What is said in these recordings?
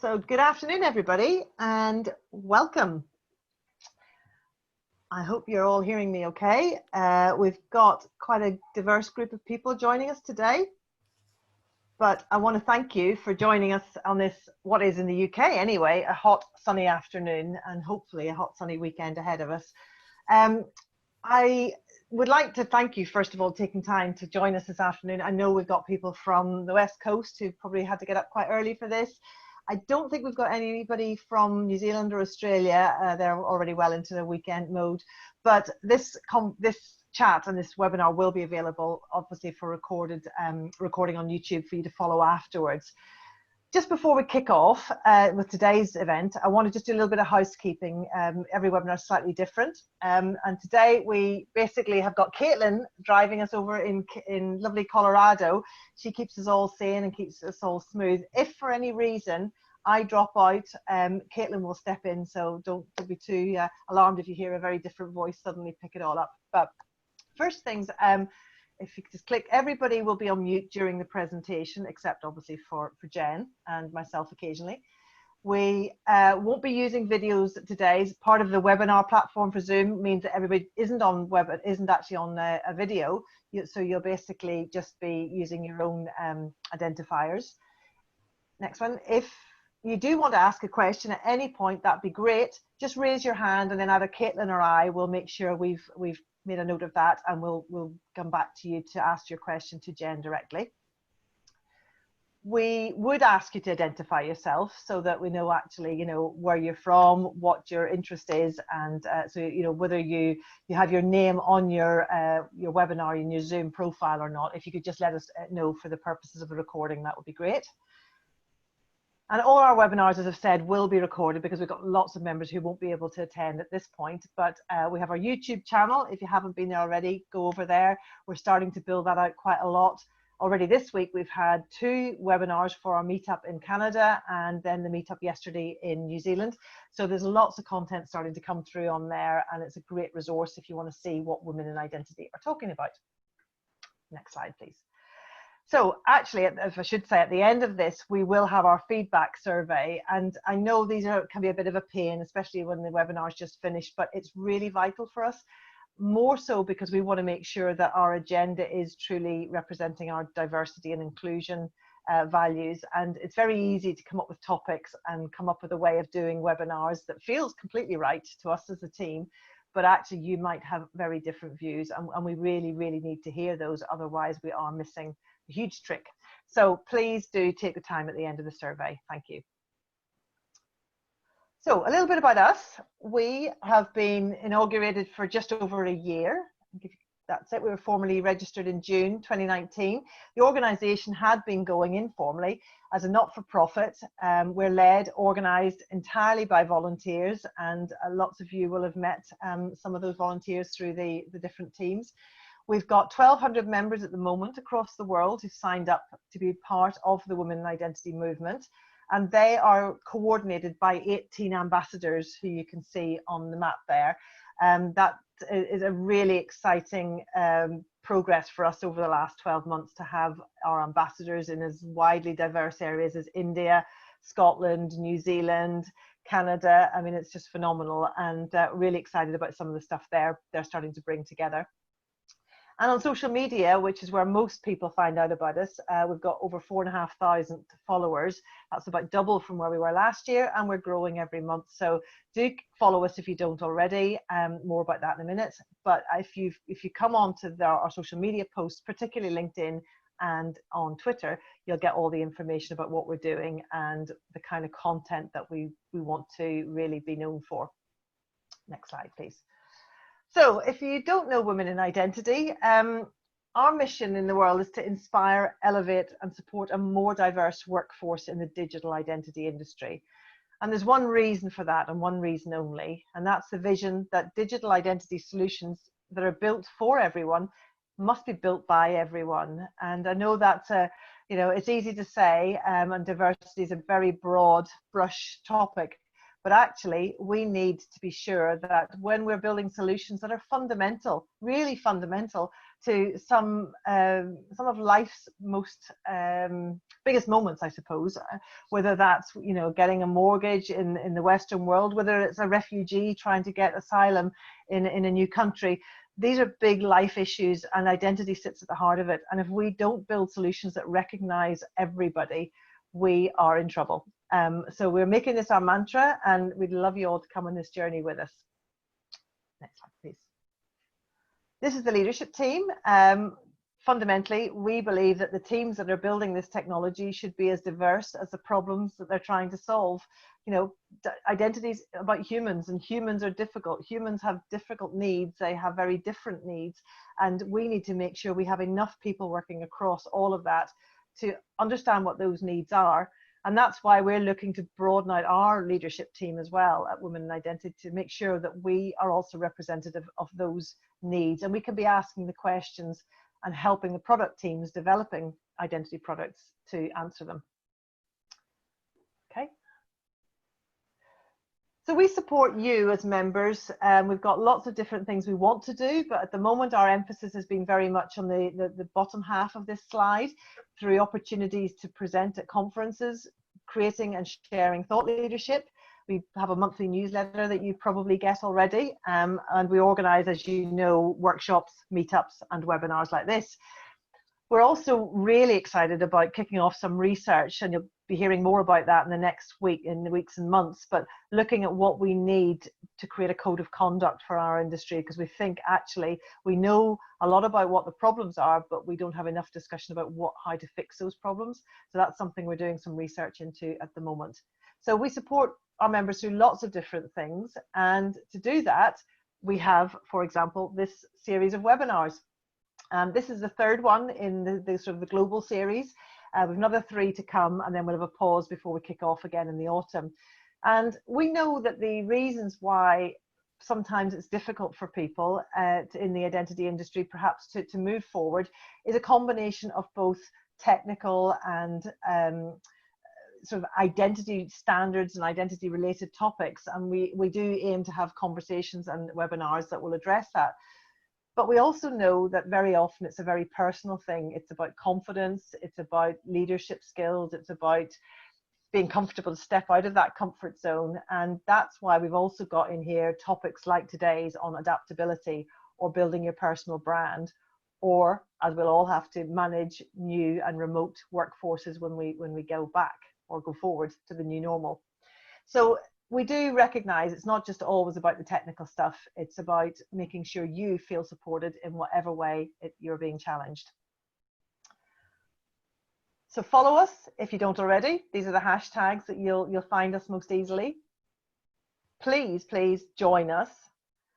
So good afternoon, everybody, and welcome. I hope you're all hearing me okay. We've got quite a diverse group of people joining us today, but I want to thank you for joining us on this, what is in the UK anyway, a hot sunny afternoon and hopefully a hot sunny weekend ahead of us. I would like to thank you, first of all, taking time to join us this afternoon. I know we've got people from the West Coast who probably had to get up quite early for this. I don't think we've got anybody from New Zealand or Australia. They're already well into the weekend mode. But this chat and this webinar will be available, obviously, for recording on YouTube for you to follow afterwards. Just before we kick off with today's event, I want to just do a little bit of housekeeping. Every webinar is slightly different. And today we basically have got Caitlin driving us over in lovely Colorado. She keeps us all sane and keeps us all smooth. If for any reason I drop out, Caitlin will step in. So don't be too alarmed if you hear a very different voice suddenly pick it all up. But first things, if you just click, everybody will be on mute during the presentation, except obviously for Jen and myself occasionally. We won't be using videos today. Part of the webinar platform for Zoom means that everybody isn't actually on a video. So you'll basically just be using your own identifiers. Next one. If you do want to ask a question at any point, that'd be great. Just raise your hand, and then either Caitlin or I will make sure we've made a note of that, and we'll come back to you to ask your question to Jen directly. We would ask you to identify yourself so that we know actually, where you're from, what your interest is, and so whether you have your name on your webinar in your Zoom profile or not. If you could just let us know for the purposes of the recording, that would be great. And all our webinars, as I've said, will be recorded because we've got lots of members who won't be able to attend at this point. But we have our YouTube channel. If you haven't been there already, go over there. We're starting to build that out quite a lot. Already this week, we've had 2 webinars for our meetup in Canada and then the meetup yesterday in New Zealand. So there's lots of content starting to come through on there, and it's a great resource if you want to see what women in identity are talking about. Next slide, please. So actually, if I should say, at the end of this, we will have our feedback survey. And I know these can be a bit of a pain, especially when the webinar's just finished, but it's really vital for us. More so because we want to make sure that our agenda is truly representing our diversity and inclusion values. And it's very easy to come up with topics and come up with a way of doing webinars that feels completely right to us as a team. But actually, you might have very different views. And we really, really need to hear those. Otherwise, we are missing a huge trick. So please do take the time at the end of the survey. Thank you. So a little bit about us. We have been inaugurated for just over a year. That's it. We were formally registered in June 2019. The organisation had been going informally as a not-for-profit. We're led, organised entirely by volunteers, and lots of you will have met some of those volunteers through the different teams. We've got 1,200 members at the moment across the world who've signed up to be part of the Women in Identity movement. And they are coordinated by 18 ambassadors who you can see on the map there. That is a really exciting progress for us over the last 12 months to have our ambassadors in as widely diverse areas as India, Scotland, New Zealand, Canada. I mean, it's just phenomenal, and really excited about some of the stuff they're starting to bring together. And on social media, which is where most people find out about us, we've got over 4,500 followers. That's about double from where we were last year, and we're growing every month. So do follow us if you don't already. More about that in a minute. But if you come on to our social media posts, particularly LinkedIn and on Twitter, you'll get all the information about what we're doing and the kind of content that we want to really be known for. Next slide, please. So if you don't know Women in Identity, our mission in the world is to inspire, elevate and support a more diverse workforce in the digital identity industry. And there's one reason for that, and one reason only, and that's the vision that digital identity solutions that are built for everyone must be built by everyone. And I know that's it's easy to say, and diversity is a very broad brush topic. But actually, we need to be sure that when we're building solutions that are fundamental, really fundamental to some of life's most biggest moments, I suppose, whether that's, you know, getting a mortgage in the Western world, whether it's a refugee trying to get asylum in a new country. These are big life issues, and identity sits at the heart of it. And if we don't build solutions that recognize everybody, we are in trouble. So we're making this our mantra, and we'd love you all to come on this journey with us. Next slide, please. This is the leadership team. Fundamentally, we believe that the teams that are building this technology should be as diverse as the problems that they're trying to solve. You know, identity is about humans, and humans are difficult. Humans have difficult needs. They have very different needs. And we need to make sure we have enough people working across all of that to understand what those needs are. And that's why we're looking to broaden out our leadership team as well at Women in Identity, to make sure that we are also representative of those needs. And we can be asking the questions and helping the product teams developing identity products to answer them. Okay. So we support you as members. We've got lots of different things we want to do, but at the moment our emphasis has been very much on the bottom half of this slide, through opportunities to present at conferences, creating and sharing thought leadership. We have a monthly newsletter that you probably get already, and we organise, as you know, workshops, meetups and webinars like this. We're also really excited about kicking off some research, and you'll be hearing more about that in the next week, in the weeks and months, but looking at what we need to create a code of conduct for our industry, because we think actually we know a lot about what the problems are, but we don't have enough discussion about how to fix those problems. So that's something we're doing some research into at the moment. So we support our members through lots of different things, and to do that we have, for example, this series of webinars. This is the third one in the sort of the global series. We've another 3 to come, and then we'll have a pause before we kick off again in the autumn. And we know that the reasons why sometimes it's difficult for people in the identity industry perhaps to move forward is a combination of both technical and sort of identity standards and identity related topics. And we do aim to have conversations and webinars that will address that. But we also know that very often it's a very personal thing. It's about confidence, it's about leadership skills, it's about being comfortable to step out of that comfort zone. And that's why we've also got in here topics like today's on adaptability, or building your personal brand, or, as we'll all have to manage new and remote workforces when we go back or go forward to the new normal. So we do recognise it's not just always about the technical stuff, it's about making sure you feel supported in whatever way you're being challenged. So follow us if you don't already. These are the hashtags that you'll find us most easily. Please join us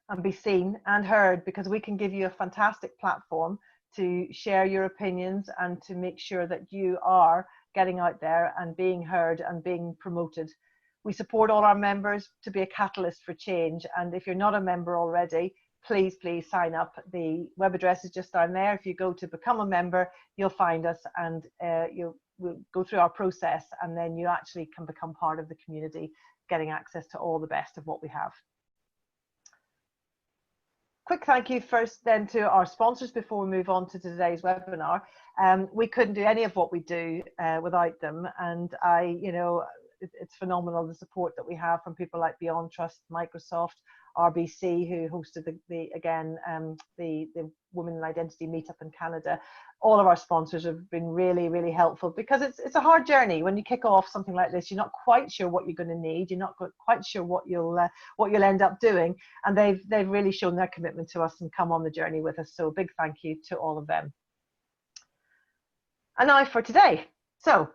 and be seen and heard, because we can give you a fantastic platform to share your opinions and to make sure that you are getting out there and being heard and being promoted. We support all our members to be a catalyst for change. And if you're not a member already, please sign up. The web address is just down there. If you go to become a member, you'll find us, and we'll go through our process, and then you actually can become part of the community, getting access to all the best of what we have. Quick thank you first then to our sponsors before we move on to today's webinar. We couldn't do any of what we do without them, and it's phenomenal, the support that we have from people like Beyond Trust, Microsoft, RBC, who hosted the Women in Identity meetup in Canada. All of our sponsors have been really helpful, because it's a hard journey. When you kick off something like this, you're not quite sure what you're going to need, you're not quite sure what you'll end up doing, and they've really shown their commitment to us and come on the journey with us. So a big thank you to all of them. And now for today. So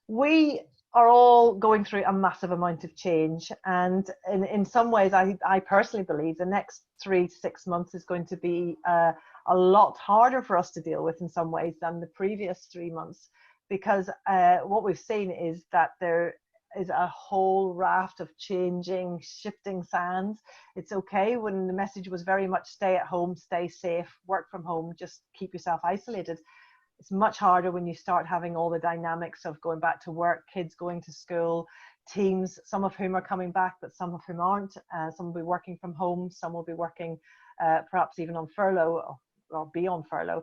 we are all going through a massive amount of change, and in some ways I personally believe the next 3 to 6 months is going to be a lot harder for us to deal with in some ways than the previous 3 months, because what we've seen is that there is a whole raft of shifting sands. It's okay when the message was very much stay at home, stay safe, work from home, just keep yourself isolated. It's much harder when you start having all the dynamics of going back to work, kids going to school, teams, some of whom are coming back, but some of whom aren't. Some will be working from home, some will be working perhaps even on furlough, or be on furlough.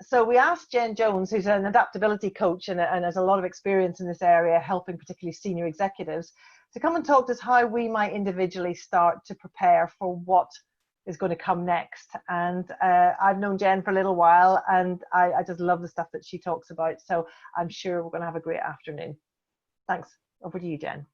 So we asked Jen Jones, who's an adaptability coach and has a lot of experience in this area, helping particularly senior executives, to come and talk to us how we might individually start to prepare for what is going to come next. And I've known Jen for a little while, and I just love the stuff that she talks about. So I'm sure we're going to have a great afternoon. Thanks. Over to you, Jen.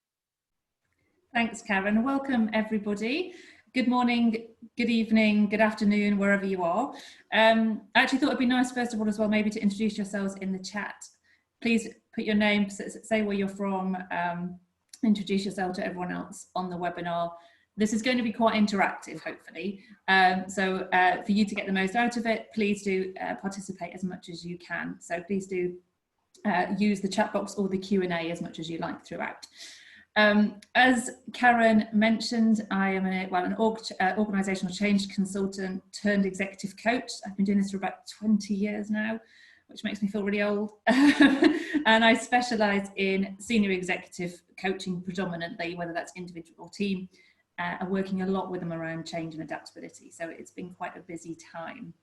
Thanks, Karen. Welcome, everybody. Good morning, good evening, good afternoon, wherever you are. I actually thought it'd be nice, first of all, as well, maybe to introduce yourselves in the chat. Please put your name, say where you're from, introduce yourself to everyone else on the webinar. This is going to be quite interactive, hopefully. So for you to get the most out of it, please do participate as much as you can. So please do use the chat box or the Q&A as much as you like throughout. As Karen mentioned, I am an organisational change consultant turned executive coach. I've been doing this for about 20 years now, which makes me feel really old. And I specialise in senior executive coaching predominantly, whether that's individual or team, and working a lot with them around change and adaptability. So it's been quite a busy time.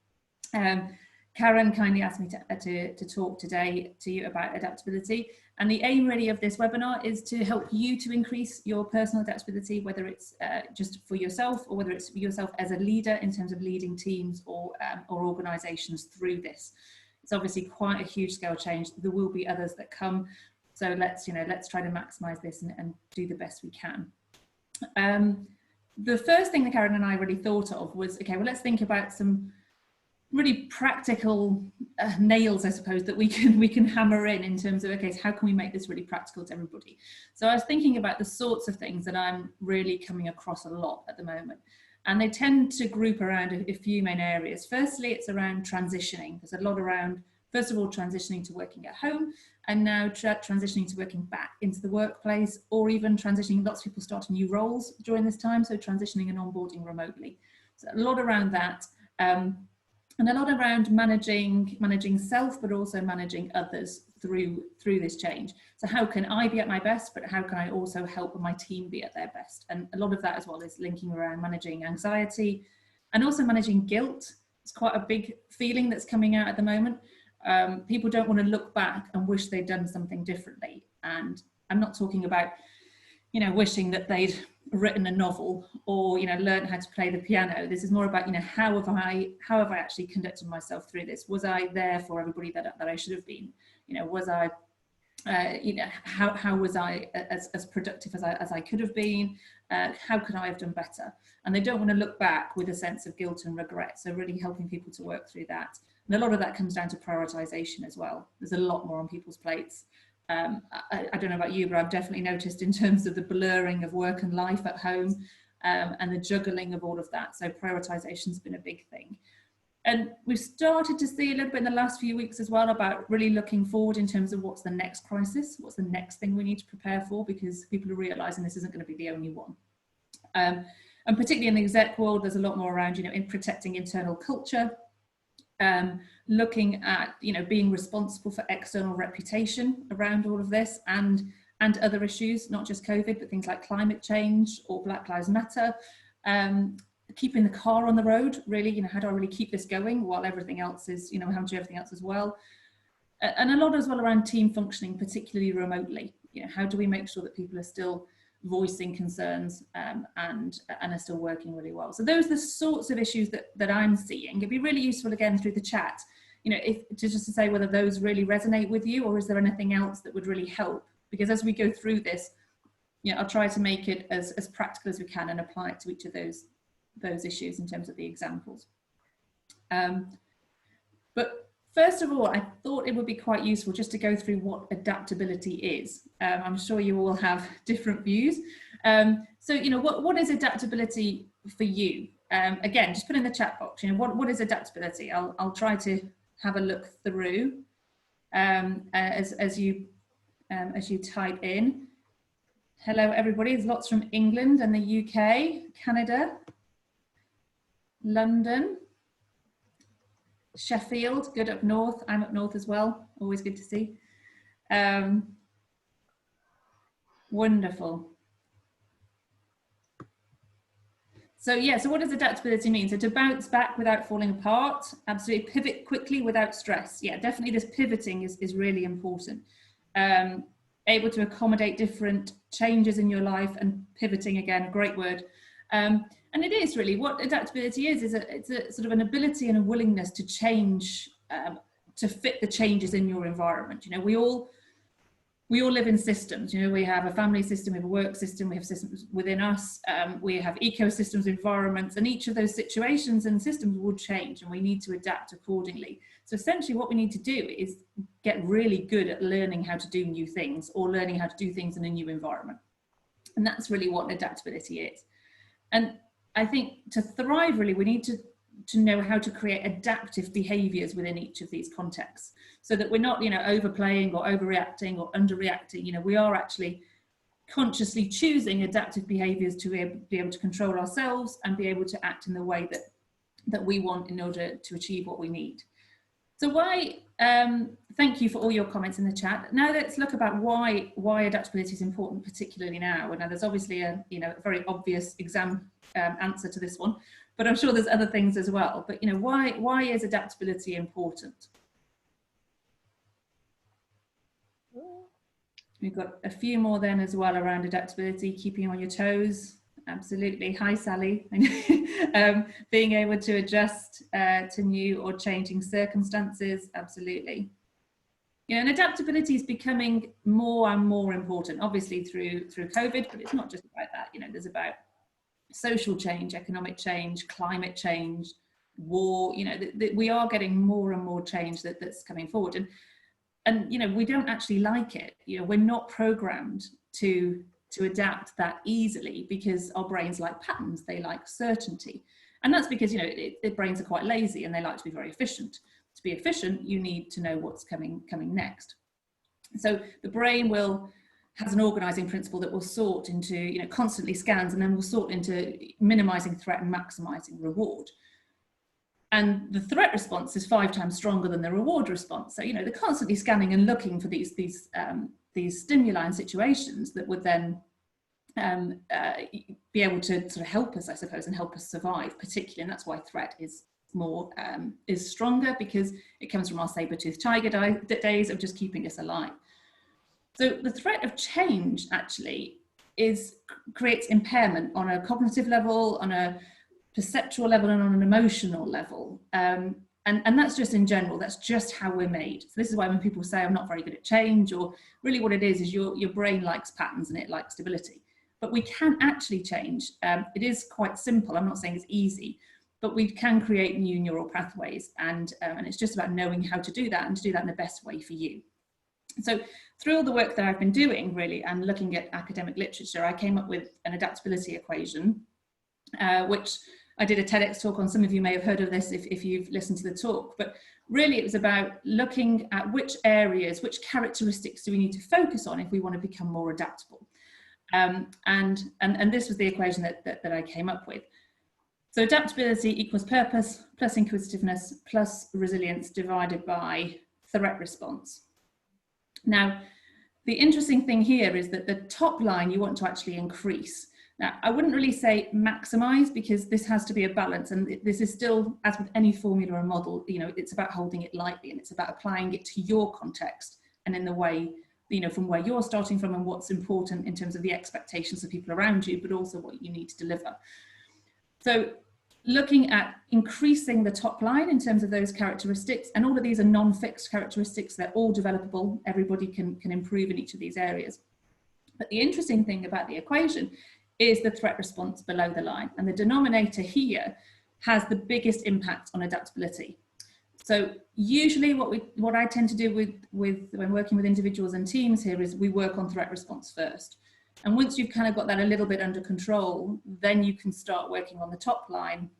Karen kindly asked me to talk today to you about adaptability. And the aim really of this webinar is to help you to increase your personal adaptability, whether it's just for yourself or whether it's for yourself as a leader in terms of leading teams or organisations through this. It's obviously quite a huge scale change. There will be others that come. So let's try to maximise this and do the best we can. The first thing that Karen and I really thought of was, okay, well, let's think about some really practical nails, I suppose, that we can hammer in terms of, okay, so how can we make this really practical to everybody? So I was thinking about the sorts of things that I'm really coming across a lot at the moment. And they tend to group around a few main areas. Firstly, it's around transitioning. There's a lot around, first of all, transitioning to working at home, and now transitioning to working back into the workplace, or even transitioning, lots of people starting new roles during this time, so transitioning and onboarding remotely. So a lot around that. And a lot around managing self, but also managing others through this change. So how can I be at my best, but how can I also help my team be at their best? And a lot of that as well is linking around managing anxiety and also managing guilt. It's quite a big feeling that's coming out at the moment. People don't want to look back and wish they'd done something differently. And I'm not talking about, wishing that they'd written a novel or learned how to play the piano. This is more about how have I actually conducted myself through this? Was I there for everybody that I should have been? Was I how was I as productive as I could have been? How could I have done better? And they don't want to look back with a sense of guilt and regret. So really helping people to work through that. And a lot of that comes down to prioritization as well. There's a lot more on people's plates. I don't know about you, but I've definitely noticed in terms of the blurring of work and life at home and the juggling of all of that. So prioritization has been a big thing. And we've started to see a little bit in the last few weeks as well about really looking forward in terms of what's the next crisis, what's the next thing we need to prepare for, because people are realizing this isn't going to be the only one. And particularly in the exec world, there's a lot more around, in protecting internal culture, looking at, being responsible for external reputation around all of this and other issues, not just COVID, but things like climate change or Black Lives Matter. Keeping the car on the road, really, how do I really keep this going while everything else is, having to do everything else as well. And a lot as well around team functioning, particularly remotely. How do we make sure that people are still voicing concerns and are still working really well? So those are the sorts of issues that I'm seeing. It'd be really useful, again, through the chat, just to say whether those really resonate with you, or is there anything else that would really help? Because as we go through this, I'll try to make it as practical as we can and apply it to each of those issues in terms of the examples. But first of all, I thought it would be quite useful just to go through what adaptability is. I'm sure you all have different views. So, what is adaptability for you? Again, just put in the chat box, what is adaptability? I'll try to have a look through as you type in. Hello, everybody. There's lots from England and the UK, Canada, London, Sheffield, good up north. I'm up north as well. Always good to see. Wonderful. So yeah, so what does adaptability mean? So to bounce back without falling apart, absolutely. Pivot quickly without stress. Yeah, definitely this pivoting is really important. Able to accommodate different changes in your life, and pivoting, again, a great word. And it is really what adaptability is it's a sort of an ability and a willingness to change to fit the changes in your environment. You know, we all live in systems. You know, we have a family system, we have a work system, we have systems within us, we have ecosystems, environments, and each of those situations and systems will change, and we need to adapt accordingly. So essentially what we need to do is get really good at learning how to do new things, or learning how to do things in a new environment. And that's really what adaptability is. And I think to thrive, really, we need to know how to create adaptive behaviours within each of these contexts, so that we're not, you know, overplaying or overreacting or underreacting. You know, we are actually consciously choosing adaptive behaviours to be able to control ourselves and be able to act in the way that we want in order to achieve what we need. So thank you for all your comments in the chat. Now let's look about why adaptability is important, particularly now. And now there's obviously a very obvious exam answer to this one, but I'm sure there's other things as well. But you know, why is adaptability important? We've got a few more then as well around adaptability, keeping you on your toes. Absolutely. Hi, Sally. Being able to adjust to new or changing circumstances. Absolutely. You know, and adaptability is becoming more and more important, obviously through COVID, but it's not just about that. You know, there's about social change, economic change, climate change, war. You know, we are getting more and more change that's coming forward, and you know, we don't actually like it. You know, we're not programmed to adapt that easily, because our brains like patterns, they like certainty. And that's because, you know, the brains are quite lazy and they like to be very efficient. To be efficient, you need to know what's coming next. So the brain has an organizing principle that will sort into, you know, constantly scans, and then will sort into minimizing threat and maximizing reward. And the threat response is 5 times stronger than the reward response. So, you know, they're constantly scanning and looking for these stimuli and situations that would then be able to sort of help us, I suppose, and help us survive, particularly. And that's why threat is stronger, because it comes from our saber-toothed tiger days of just keeping us alive. So the threat of change actually creates impairment on a cognitive level, on a perceptual level, and on an emotional level. And that's just in general, that's just how we're made. So this is why when people say I'm not very good at change, or really what it is your brain likes patterns and it likes stability. But we can actually change. It is quite simple. I'm not saying it's easy, but we can create new neural pathways, and it's just about knowing how to do that, and to do that in the best way for you. So through all the work that I've been doing, really, and looking at academic literature, I came up with an adaptability equation, which I did a TEDx talk on. Some of you may have heard of this if you've listened to the talk, but really it was about looking at which areas, which characteristics do we need to focus on if we want to become more adaptable. And this was the equation that I came up with. So adaptability equals purpose plus inquisitiveness plus resilience divided by threat response. Now, the interesting thing here is that the top line you want to actually increase. Now, I wouldn't really say maximize, because this has to be a balance, and this is still, as with any formula or model, you know, it's about holding it lightly, and it's about applying it to your context and in the way, you know, from where you're starting from and what's important in terms of the expectations of people around you, but also what you need to deliver. So looking at increasing the top line in terms of those characteristics, and all of these are non-fixed characteristics, they're all developable, everybody can improve in each of these areas. But the interesting thing about the equation is the threat response below the line, and the denominator here has the biggest impact on adaptability. So usually what I tend to do when working with individuals and teams here is we work on threat response first. And once you've kind of got that a little bit under control, then you can start working on the top line,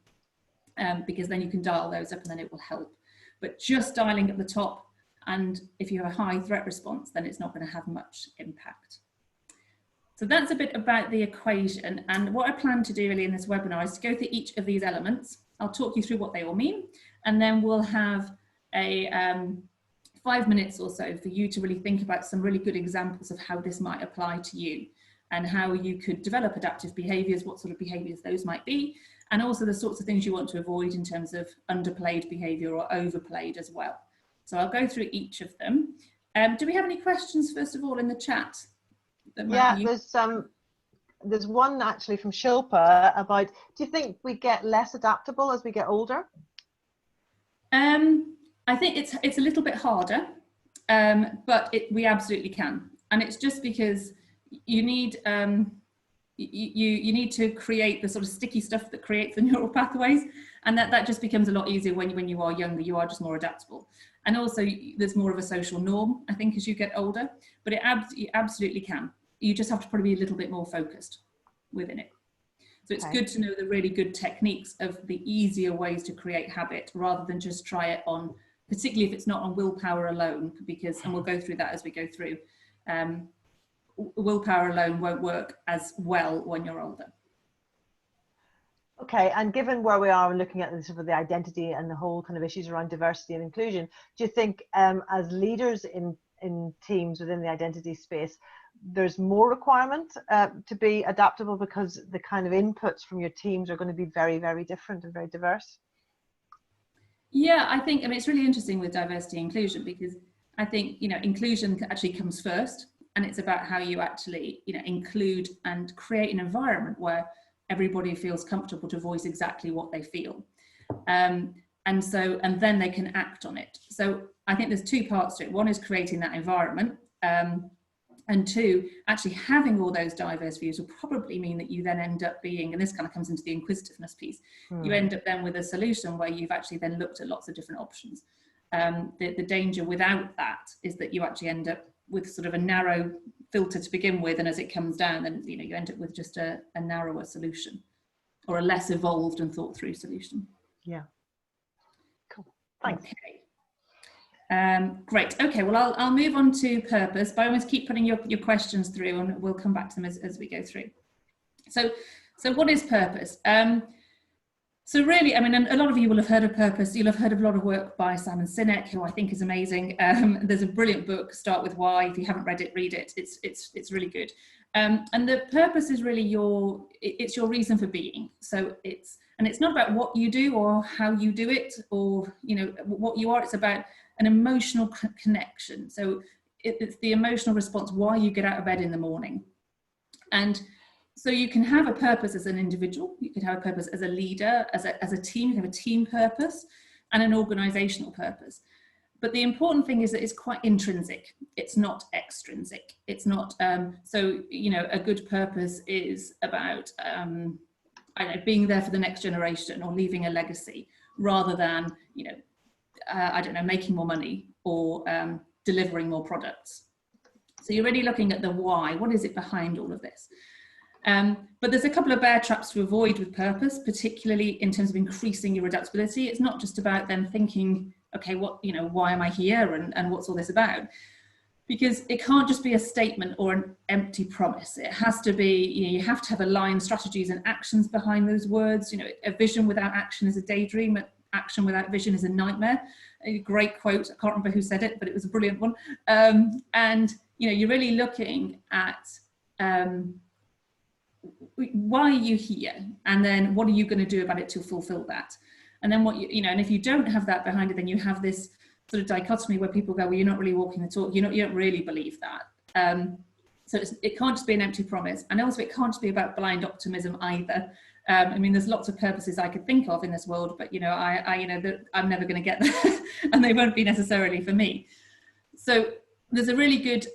because then you can dial those up and then it will help. But just dialing at the top, and if you have a high threat response, then it's not going to have much impact. So that's a bit about the equation. And what I plan to do really in this webinar is to go through each of these elements. I'll talk you through what they all mean, and then we'll have a 5 minutes or so for you to really think about some really good examples of how this might apply to you. and how you could develop adaptive behaviours, what sort of behaviours those might be, and also the sorts of things you want to avoid in terms of underplayed behaviour or overplayed as well. So I'll go through each of them. Do we have any questions, first of all, in the chat? Yeah, there's one actually from Shilpa about, do you think we get less adaptable as we get older? I think it's a little bit harder, but we absolutely can. And it's just because you need you need to create the sort of sticky stuff that creates the neural pathways, and that just becomes a lot easier when you are younger. You are just more adaptable, and also there's more of a social norm, I think, as you get older. But you absolutely can. You just have to probably be a little bit more focused within it. So it's good to know the really good techniques of the easier ways to create habit, rather than just try it on, particularly if it's not on willpower alone, because, and we'll go through that as we go through, willpower alone won't work as well when you're older. Okay, and given where we are looking at sort of the identity and the whole kind of issues around diversity and inclusion, do you think as leaders in teams within the identity space, there's more requirement to be adaptable, because the kind of inputs from your teams are going to be very, very different and very diverse? Yeah, I mean, it's really interesting with diversity and inclusion, because I think, inclusion actually comes first, and it's about how you actually, include and create an environment where everybody feels comfortable to voice exactly what they feel. And then they can act on it. So I think there's two parts to it. One is creating that environment. And two, actually having all those diverse views will probably mean that you then end up being, and this kind of comes into the inquisitiveness piece, you end up then with a solution where you've actually then looked at lots of different options. The danger without that is that you actually end up with sort of a narrow filter to begin with, and as it comes down, then you end up with just a narrower solution, or a less evolved and thought through solution. Yeah. Cool. Thanks. Okay. Great. Okay, well, I'll move on to purpose. By all means, keep putting your questions through, and we'll come back to them as we go through. So what is purpose? So really, I mean, a lot of you will have heard of purpose. You'll have heard of a lot of work by Simon Sinek, who I think is amazing. There's a brilliant book, Start With Why. If you haven't read it, read it. It's really good. And the purpose is really your reason for being. So it's not about what you do or how you do it, or what you are. It's about an emotional connection. So it's the emotional response, why you get out of bed in the morning. And so you can have a purpose as an individual, you can have a purpose as a leader, as a team, you can have a team purpose and an organizational purpose. But the important thing is that it's quite intrinsic. It's not extrinsic. It's not, a good purpose is about, being there for the next generation or leaving a legacy, rather than, making more money or delivering more products. So you're really looking at the why. What is it behind all of this? But there's a couple of bear traps to avoid with purpose, particularly in terms of increasing your adaptability. It's not just about then thinking, okay, why am I here, and what's all this about? Because it can't just be a statement or an empty promise. It has to be, you have to have aligned strategies and actions behind those words. A vision without action is a daydream, but action without vision is a nightmare. A great quote, I can't remember who said it, but it was a brilliant one. And you're really looking at why are you here, and then what are you going to do about it to fulfill that? And then and if you don't have that behind it, then you have this sort of dichotomy where people go, well, you're not really walking the talk, you don't really believe that. So it can't just be an empty promise, and also it can't just be about blind optimism either. There's lots of purposes I could think of in this world, but I'm never going to get there, and they won't be necessarily for me. So there's a really good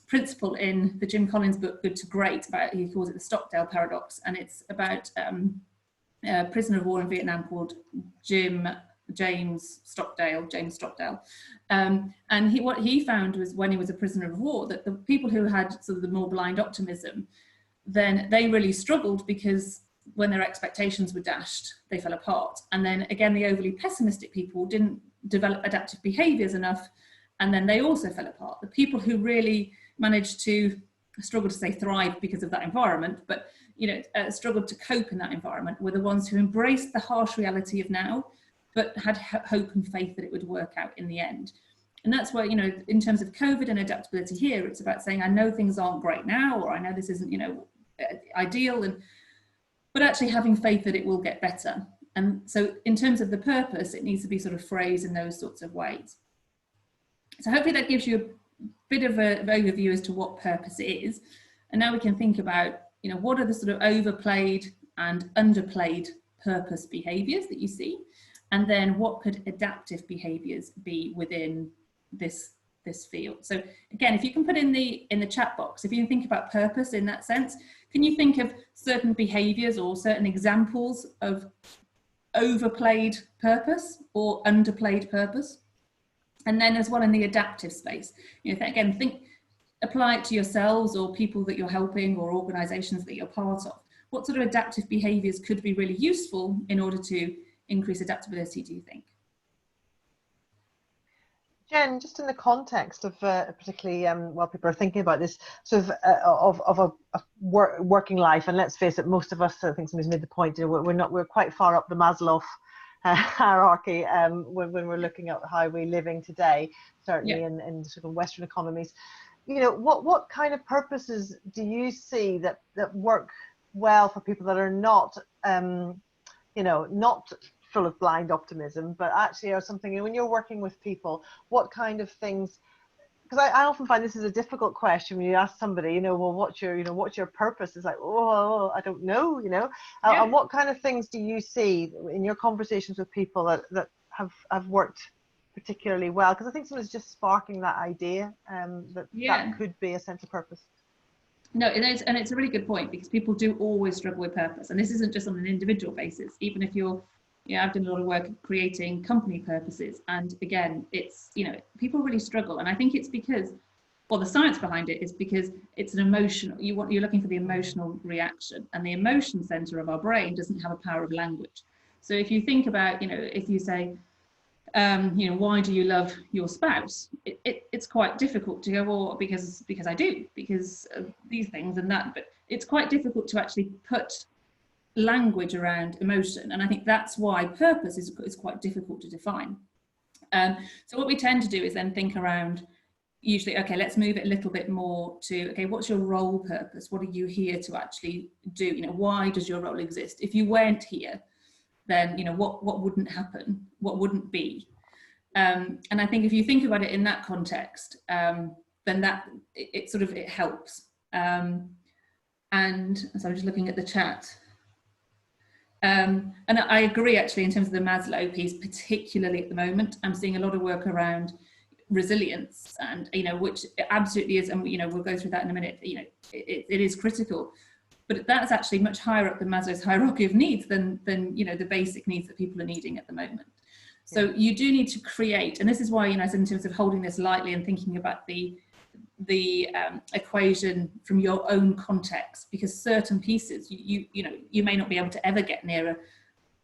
principle in the Jim Collins book, Good to Great, he calls it the Stockdale paradox, and it's about a prisoner of war in Vietnam called James Stockdale. And what he found was, when he was a prisoner of war, that the people who had sort of the more blind optimism, then they really struggled, because when their expectations were dashed, they fell apart. And then again, the overly pessimistic people didn't develop adaptive behaviours enough, and then they also fell apart. The people who really managed to, struggle to say thrive because of that environment, but struggled to cope in that environment, were the ones who embraced the harsh reality of now, but had hope and faith that it would work out in the end. And that's where, you know, in terms of COVID and adaptability here, it's about saying, I know things aren't great now, or I know this isn't, you know, ideal, but actually having faith that it will get better. And so in terms of the purpose, it needs to be sort of phrased in those sorts of ways. So hopefully that gives you a bit of an overview as to what purpose is. And now we can think about, you know, what are the sort of overplayed and underplayed purpose behaviours that you see? And then what could adaptive behaviours be within this field? So again, if you can put in the chat box, if you think about purpose in that sense, can you think of certain behaviours or certain examples of overplayed purpose or underplayed purpose? And then as well in the adaptive space, you know, again, apply it to yourselves or people that you're helping or organisations that you're part of. What sort of adaptive behaviours could be really useful in order to increase adaptability, do you think? Jen, just in the context of particularly while people are thinking about this sort of a working life, and let's face it, most of us, I think somebody's made the point, you know, we're quite far up the Maslow hierarchy when we're looking at how we're living today, certainly in sort of Western economies. You know, what kind of purposes do you see that work well for people that are not, you know, not full of blind optimism, but actually are something, you know, when you're working with people, what kind of things, because I often find this is a difficult question when you ask somebody, you know, well, what's your purpose? It's like, oh, I don't know, you know. And what kind of things do you see in your conversations with people that have worked particularly well? Because I think someone's just sparking that idea that could be a sense of purpose. No, it is, and it's a really good point, because people do always struggle with purpose, and this isn't just on an individual basis. Even if you're, you know, I've done a lot of work creating company purposes, and again, it's, you know, people really struggle, and I think it's because, well, the science behind it is because it's an emotional, you're looking for the emotional reaction, and the emotion center of our brain doesn't have a power of language. So if you think about, you know, if you say, you know, why do you love your spouse? It's quite difficult to go, well, because I do, because of these things and that, but it's quite difficult to actually put language around emotion. And I think that's why purpose is quite difficult to define. So what we tend to do is then think around, usually, okay, let's move it a little bit more to, okay, what's your role purpose? What are you here to actually do? You know, why does your role exist? If you weren't here, then, you know, what wouldn't happen? What wouldn't be? And I think if you think about it in that context, then that it helps. And so I'm just looking at the chat. And I agree, actually, in terms of the Maslow piece, particularly at the moment, I'm seeing a lot of work around resilience, and, you know, which it absolutely is, and, you know, we'll go through that in a minute. You know, it is critical. But that's actually much higher up the Maslow's hierarchy of needs than you know, the basic needs that people are needing at the moment. So you do need to create, and this is why, you know, in terms of holding this lightly and thinking about the equation from your own context, because certain pieces you know, you may not be able to ever get near a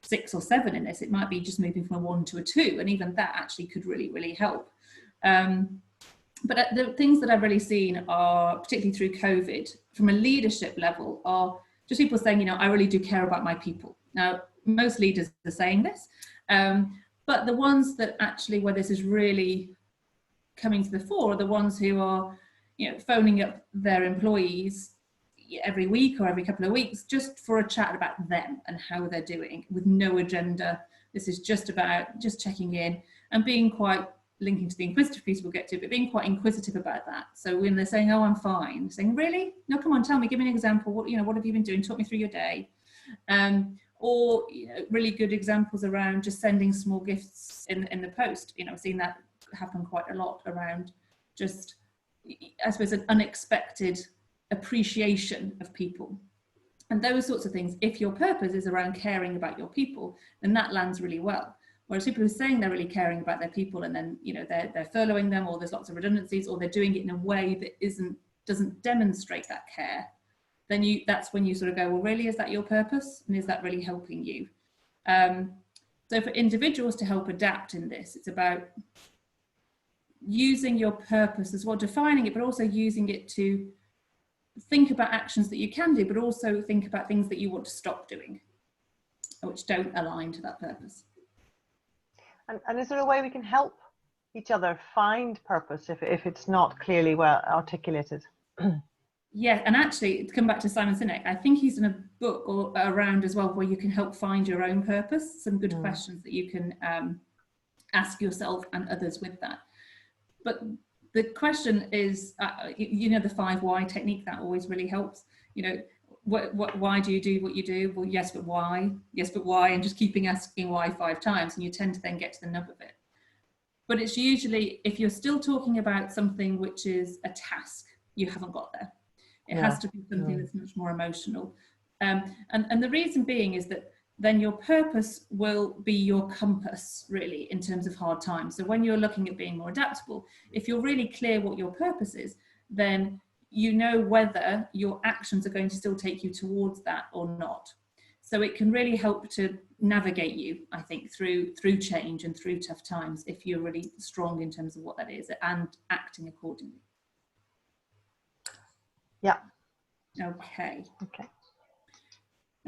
6 or 7 in this. It might be just moving from a 1 to a 2, and even that actually could really help. But the things that I've really seen are, particularly through COVID, from a leadership level, are just people saying, you know, I really do care about my people. Now, most leaders are saying this, but the ones that actually, where this is really coming to the fore, are the ones who are, you know, phoning up their employees every week or every couple of weeks just for a chat about them and how they're doing, with no agenda. This is just about just checking in and being quite, linking to the inquisitive piece we'll get to, but being quite inquisitive about that. So when they're saying, oh, I'm fine, saying, really? No, come on, tell me, give me an example. What, you know, what have you been doing? Talk me through your day. Or, you know, really good examples around just sending small gifts in the post. You know, I've seen that happen quite a lot around just, I suppose, an unexpected appreciation of people. And those sorts of things, if your purpose is around caring about your people, then that lands really well. Whereas people who are saying they're really caring about their people, and then, you know, they're furloughing them, or there's lots of redundancies, or they're doing it in a way that doesn't demonstrate that care, then that's when you sort of go, well, really, is that your purpose? And is that really helping you? So for individuals to help adapt in this, it's about using your purpose as well, defining it, but also using it to think about actions that you can do, but also think about things that you want to stop doing, which don't align to that purpose. And is there a way we can help each other find purpose if it's not clearly well articulated. Yeah, and actually, to come back to Simon Sinek, I think he's in a book around as well where you can help find your own purpose. Some good questions that you can ask yourself and others with that. But the question is, you know, the 5 why technique, that always really helps. You know, why do you do what you do? Well, yes, but why? Yes, but why? And just keeping asking why 5 times, and you tend to then get to the nub of it. But it's usually, if you're still talking about something which is a task, you haven't got there. It has to be something that's much more emotional. And the reason being is that then your purpose will be your compass, really, in terms of hard times. So when you're looking at being more adaptable, if you're really clear what your purpose is, then you know whether your actions are going to still take you towards that or not. So it can really help to navigate you, I think, through change and through tough times if you're really strong in terms of what that is and acting accordingly. Yeah. Okay. Okay.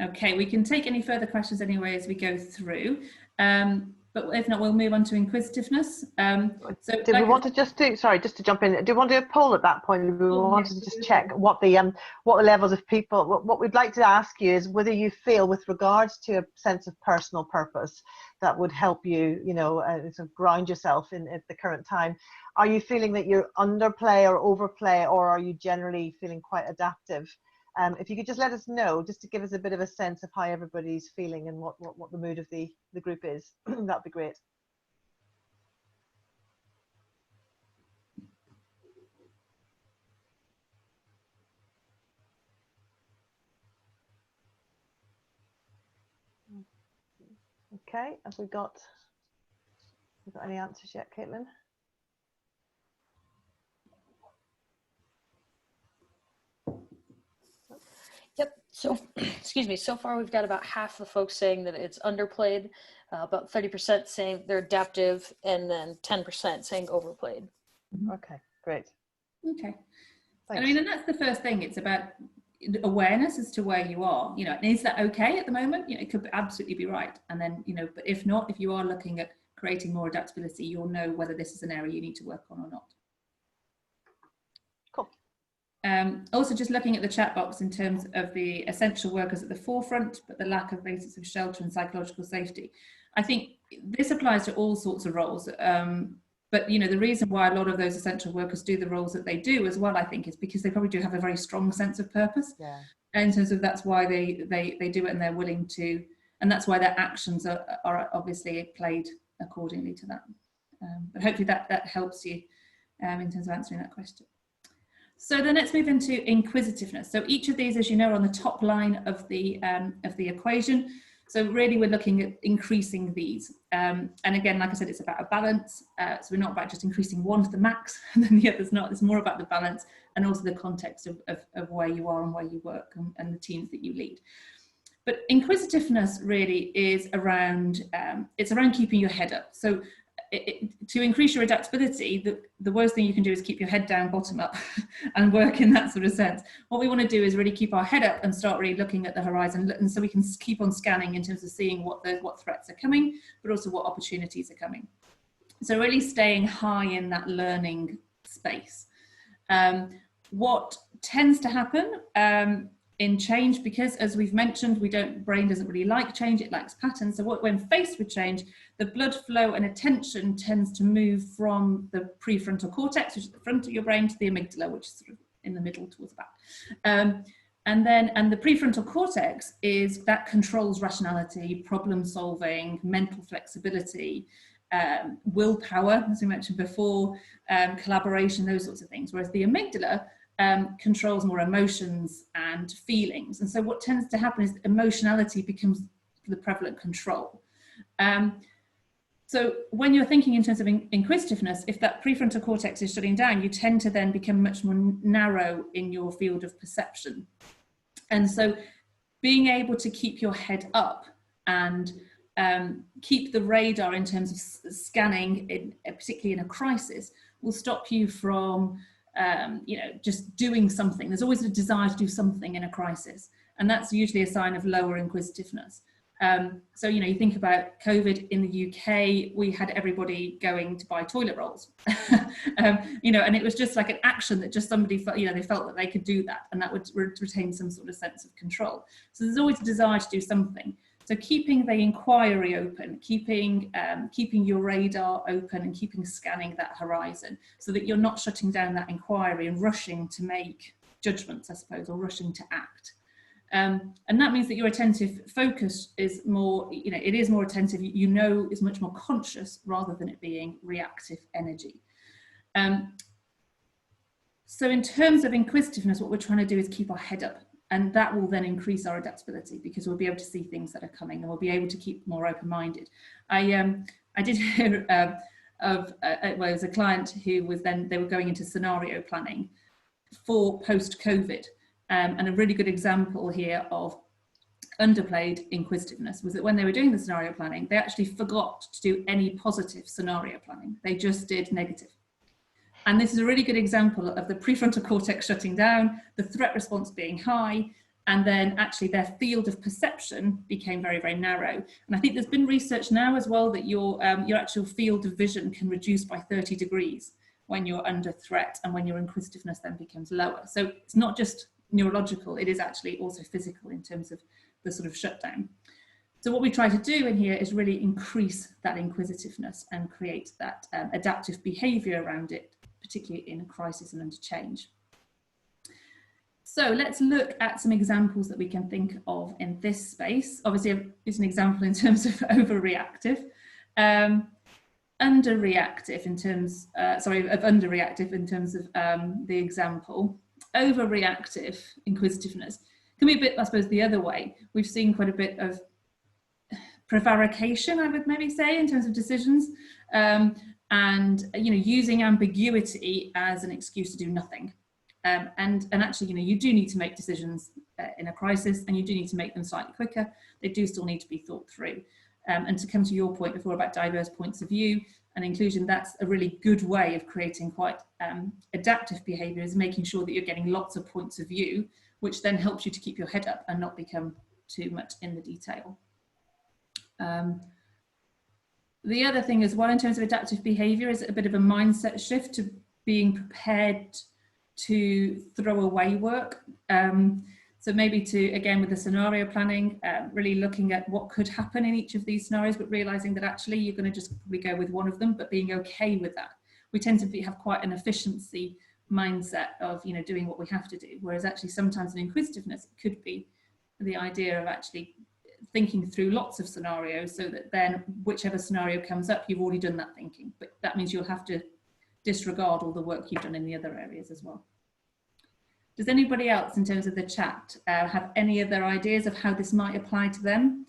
Okay, we can take any further questions anyway as we go through. But if not, we'll move on to inquisitiveness. So do we want to just do, sorry, just to jump in, do we want to do a poll at that point? We wanted to just check what the levels of people, what we'd like to ask you is whether you feel with regards to a sense of personal purpose that would help you, you know, sort of ground yourself at the current time. Are you feeling that you're underplay or overplay, or are you generally feeling quite adaptive? If you could just let us know, just to give us a bit of a sense of how everybody's feeling and what the mood of the group is, that'd be great. Okay, have we got any answers yet, Caitlin? Yep. So, excuse me. So far, we've got about half the folks saying that it's underplayed, about 30% saying they're adaptive, and then 10% saying overplayed. Okay, great. Okay. Thanks. I mean, and that's the first thing. It's about awareness as to where you are. You know, is that okay at the moment? You know, it could absolutely be right. And then, you know, but if not, if you are looking at creating more adaptability, you'll know whether this is an area you need to work on or not. Cool. Also, just looking at the chat box in terms of the essential workers at the forefront, but the lack of basics of shelter and psychological safety. I think this applies to all sorts of roles. But, you know, the reason why a lot of those essential workers do the roles that they do as well, I think, is because they probably do have a very strong sense of purpose. Yeah. In terms of that's why they do it, and they're willing to, and that's why their actions are obviously played accordingly to that. But hopefully that helps you in terms of answering that question. So then let's move into inquisitiveness. So each of these, as you know, are on the top line of the equation. So really we're looking at increasing these. And again, like I said, it's about a balance. So we're not about just increasing one to the max and then the other's not. It's more about the balance and also the context of where you are and where you work and the teams that you lead. But inquisitiveness really is around, it's around keeping your head up. So to increase your adaptability, the worst thing you can do is keep your head down, bottom up, and work in that sort of sense. What we want to do is really keep our head up and start really looking at the horizon, and so we can keep on scanning in terms of seeing what threats are coming, but also what opportunities are coming. So really staying high in that learning space. What tends to happen in change, because as we've mentioned, brain doesn't really like change, it likes patterns. So when faced with change, the blood flow and attention tends to move from the prefrontal cortex, which is the front of your brain, to the amygdala, which is sort of in the middle towards the back. And the prefrontal cortex that controls rationality, problem solving, mental flexibility, willpower, as we mentioned before, collaboration, those sorts of things. Whereas the amygdala controls more emotions and feelings. And so what tends to happen is that emotionality becomes the prevalent control. So when you're thinking in terms of inquisitiveness, if that prefrontal cortex is shutting down, you tend to then become much more narrow in your field of perception. And so being able to keep your head up and keep the radar in terms of scanning, particularly in a crisis, will stop you from just doing something. There's always a desire to do something in a crisis, and that's usually a sign of lower inquisitiveness. So, you know, you think about COVID in the UK, we had everybody going to buy toilet rolls, you know, and it was just like an action that just somebody felt, you know, they felt that they could do that, and that would retain some sort of sense of control. So there's always a desire to do something. So keeping the inquiry open, keeping your radar open, and keeping scanning that horizon, so that you're not shutting down that inquiry and rushing to make judgments, I suppose, or rushing to act. And that means that your attentive focus is more, you know, it is more attentive, you know, is much more conscious rather than it being reactive energy. So in terms of inquisitiveness, what we're trying to do is keep our head up, and that will then increase our adaptability, because we'll be able to see things that are coming, and we'll be able to keep more open-minded. I did hear well, it was a client who was then, they were going into scenario planning for post-COVID. And a really good example here of underplayed inquisitiveness was that when they were doing the scenario planning, they actually forgot to do any positive scenario planning. They just did negative. And this is a really good example of the prefrontal cortex shutting down, the threat response being high, and then actually their field of perception became very, very narrow. And I think there's been research now as well that your actual field of vision can reduce by 30 degrees when you're under threat, and when your inquisitiveness then becomes lower. So it's not just neurological, it is actually also physical in terms of the sort of shutdown. So what we try to do in here is really increase that inquisitiveness and create that adaptive behaviour around it, particularly in a crisis and under change. So let's look at some examples that we can think of in this space. Obviously, it's an example in terms of overreactive. Underreactive in terms, of underreactive in terms of the example. Overreactive inquisitiveness can be a bit, I suppose, the other way. We've seen quite a bit of prevarication, I would maybe say, in terms of decisions, and you know, using ambiguity as an excuse to do nothing. And actually, you know, you do need to make decisions in a crisis, and you do need to make them slightly quicker. They do still need to be thought through. And to come to your point before about diverse points of view and inclusion, that's a really good way of creating quite adaptive behaviour, is making sure that you're getting lots of points of view, which then helps you to keep your head up and not become too much in the detail. The other thing as well in terms of adaptive behaviour is a bit of a mindset shift to being prepared to throw away work. So maybe to, again, with the scenario planning, really looking at what could happen in each of these scenarios, but realising that actually you're going to just probably go with one of them, but being okay with that. We tend to have quite an efficiency mindset of, you know, doing what we have to do, whereas actually sometimes in inquisitiveness, it could be the idea of actually thinking through lots of scenarios, so that then whichever scenario comes up, you've already done that thinking, but that means you'll have to disregard all the work you've done in the other areas as well. Does anybody else in terms of the chat have any other ideas of how this might apply to them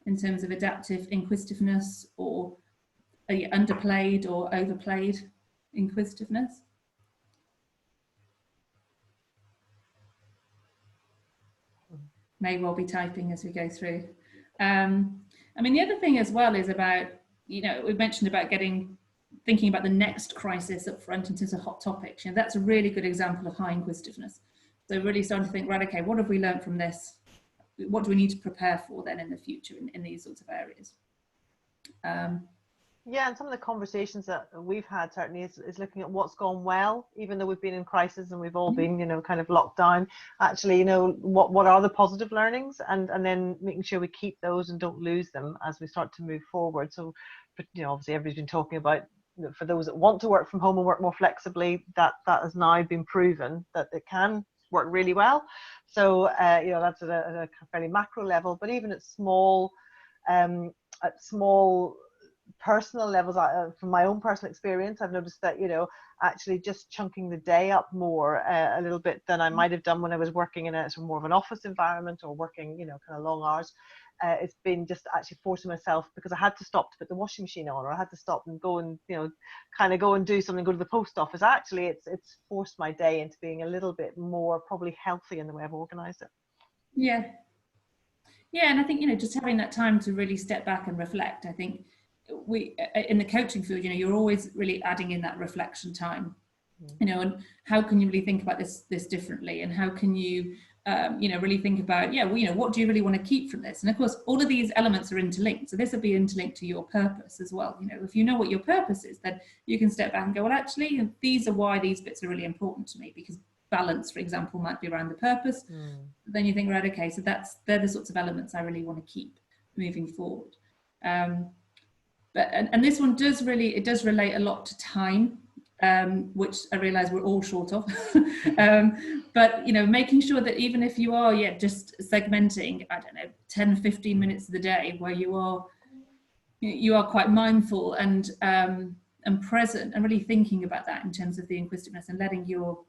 in terms of adaptive inquisitiveness, or underplayed or overplayed inquisitiveness? May well be typing as we go through. I mean, the other thing as well is about, you know, we mentioned about thinking about the next crisis up front in terms of hot topics. You know, that's a really good example of high inquisitiveness. So really starting to think, right, okay, what have we learned from this? What do we need to prepare for then in the future in these sorts of areas? Yeah, and some of the conversations that we've had certainly is looking at what's gone well, even though we've been in crisis and we've all been, you know, kind of locked down. Actually, you know, what are the positive learnings, and then making sure we keep those and don't lose them as we start to move forward. So, but, you know, obviously everybody's been talking about, you know, for those that want to work from home and work more flexibly, that has now been proven that it can work really well. So, you know, that's at a fairly macro level, but even at small personal levels, from my own personal experience, I've noticed that, you know, actually just chunking the day up more a little bit than I might have done when I was working in a sort of more of an office environment, or working, you know, kind of long hours. It's been just actually forcing myself, because I had to stop to put the washing machine on, or I had to stop and go and, you know, kind of go and do something, go to the post office. Actually, it's forced my day into being a little bit more probably healthy in the way I've organised it. Yeah. Yeah, and I think, you know, just having that time to really step back and reflect. I think we, in the coaching field, you know, you're always really adding in that reflection time, you know, and how can you really think about this differently, and how can you really think about, what do you really want to keep from this? And of course, all of these elements are interlinked. So this will be interlinked to your purpose as well. If you know what your purpose is, then you can step back and go, well, actually, these are why these bits are really important to me, because balance, for example, might be around the purpose. Then you think, right, okay, so they're the sorts of elements I really want to keep moving forward. But this one does relate a lot to time, which I realise we're all short of. But making sure that even if you are just segmenting, I don't know, 10, 15 minutes of the day where you are quite mindful and present and really thinking about that in terms of the inquisitiveness, and letting your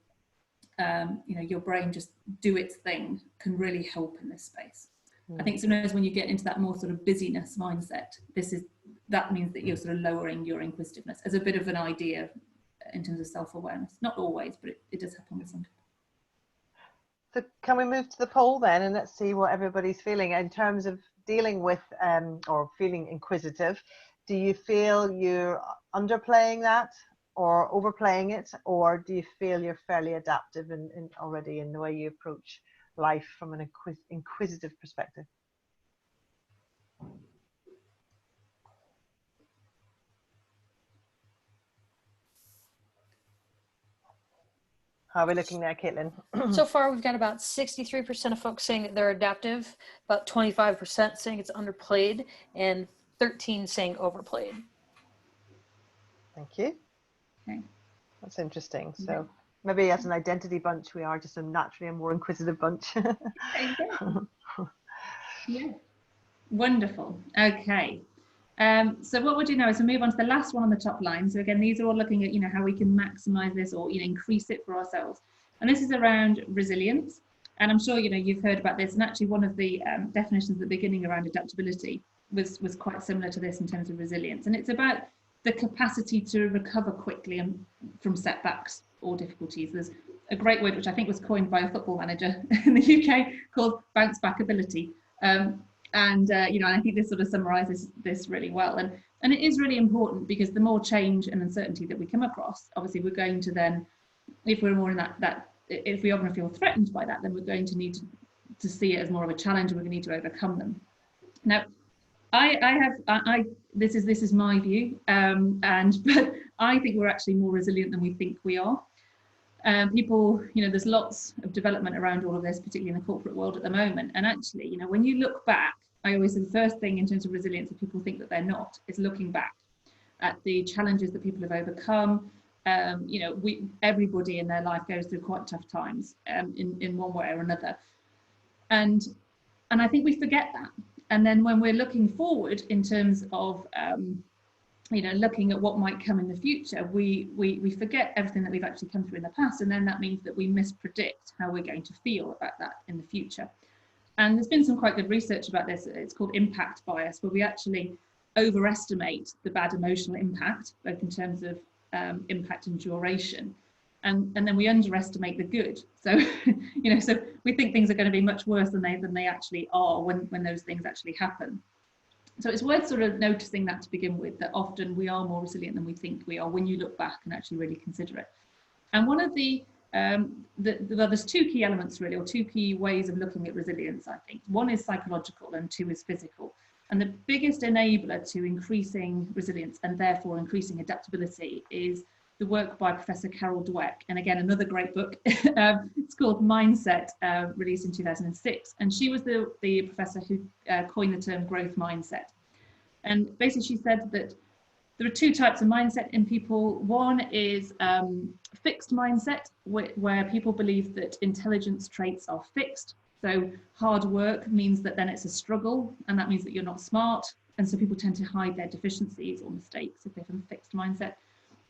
brain just do its thing, can really help in this space. I think sometimes when you get into that more sort of busyness mindset, that means that you're sort of lowering your inquisitiveness, as a bit of an idea in terms of self-awareness. Not always, but it does happen with some people. So can we move to the poll then, and let's see what everybody's feeling in terms of dealing with or feeling inquisitive. Do you feel you're underplaying that or overplaying it, or do you feel you're fairly adaptive in already in the way you approach life from an inquisitive perspective? How are we looking there, Caitlin? So far, we've got about 63% of folks saying that they're adaptive, about 25% saying it's underplayed, and 13% saying overplayed. Thank you. Okay. That's interesting. So maybe as an identity bunch, we are just naturally a more inquisitive bunch. Yeah. Wonderful. Okay. So what we'll do now is we'll move on to the last one on the top line. So again, these are all looking at how we can maximize this or increase it for ourselves. And this is around resilience. And I'm sure you've heard about this. And actually, one of the definitions at the beginning around adaptability was quite similar to this in terms of resilience. And it's about the capacity to recover quickly and from setbacks or difficulties. There's a great word which I think was coined by a football manager in the UK called bounce back ability. And I think this sort of summarizes this really well. And it is really important, because the more change and uncertainty that we come across, obviously we're going to then, if we're more in that if we are going to feel threatened by that, then we're going to need to see it as more of a challenge, and we're going to need to overcome them. Now, this is my view, but I think we're actually more resilient than we think we are. People, there's lots of development around all of this, particularly in the corporate world at the moment. And actually, when you look back, I always say the first thing in terms of resilience that people think that they're not is looking back at the challenges that people have overcome. Everybody in their life goes through quite tough times in one way or another. And I think we forget that. And then when we're looking forward in terms of looking at what might come in the future, we forget everything that we've actually come through in the past, and then that means that we mispredict how we're going to feel about that in the future. And there's been some quite good research about this. It's called impact bias, where we actually overestimate the bad emotional impact, both in terms of impact and duration, and then we underestimate the good. So so we think things are going to be much worse than they actually are when those things actually happen. So it's worth sort of noticing that to begin with, that often we are more resilient than we think we are when you look back and actually really consider it. And one of there's two key elements really, or two key ways of looking at resilience, I think. One is psychological and two is physical. And the biggest enabler to increasing resilience and therefore increasing adaptability is the work by Professor Carol Dweck. And again, another great book. It's called Mindset, released in 2006. And she was the professor who coined the term growth mindset. And basically she said that there are two types of mindset in people. One is fixed mindset, where people believe that intelligence traits are fixed. So hard work means that then it's a struggle, and that means that you're not smart. And so people tend to hide their deficiencies or mistakes if they have a fixed mindset.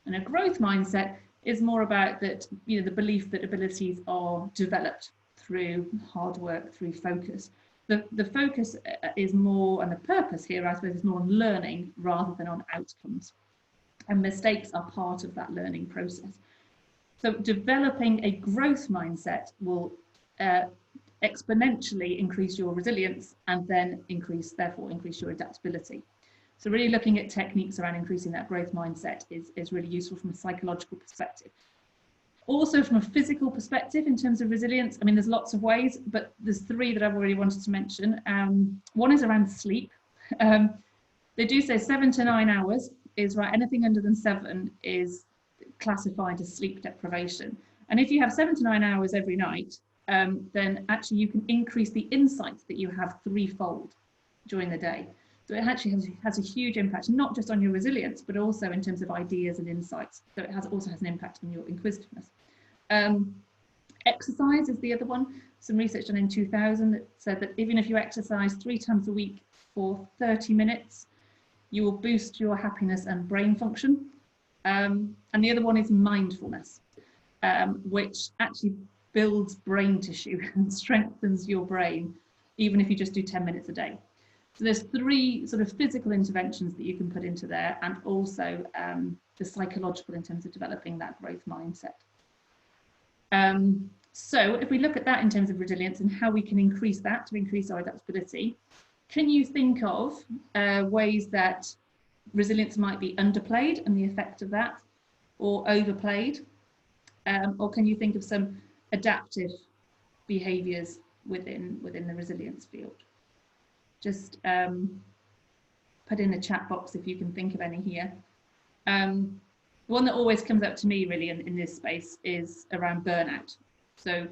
And a growth mindset is more about that, the belief that abilities are developed through hard work, through focus. The focus is more, and the purpose here, I suppose, is more on learning rather than on outcomes. And mistakes are part of that learning process. So developing a growth mindset will exponentially increase your resilience and then therefore increase your adaptability. So really looking at techniques around increasing that growth mindset is really useful from a psychological perspective. Also from a physical perspective, in terms of resilience, I mean, there's lots of ways, but there's three that I've already wanted to mention. One is around sleep. They do say 7 to 9 hours is right. Anything under than 7 is classified as sleep deprivation. And if you have 7 to 9 hours every night, then actually you can increase the insights that you have threefold during the day. So it actually has a huge impact, not just on your resilience, but also in terms of ideas and insights. So it also has an impact on your inquisitiveness. Exercise is the other one. Some research done in 2000 that said that even if you exercise 3 times a week for 30 minutes, you will boost your happiness and brain function. And the other one is mindfulness, which actually builds brain tissue and strengthens your brain, even if you just do 10 minutes a day. So there's 3 sort of physical interventions that you can put into there, and also the psychological in terms of developing that growth mindset. So if we look at that in terms of resilience and how we can increase that to increase our adaptability, can you think of ways that resilience might be underplayed and the effect of that, or overplayed? Or can you think of some adaptive behaviours within the resilience field? Just put in the chat box if you can think of any here. The one that always comes up to me really in this space is around burnout. So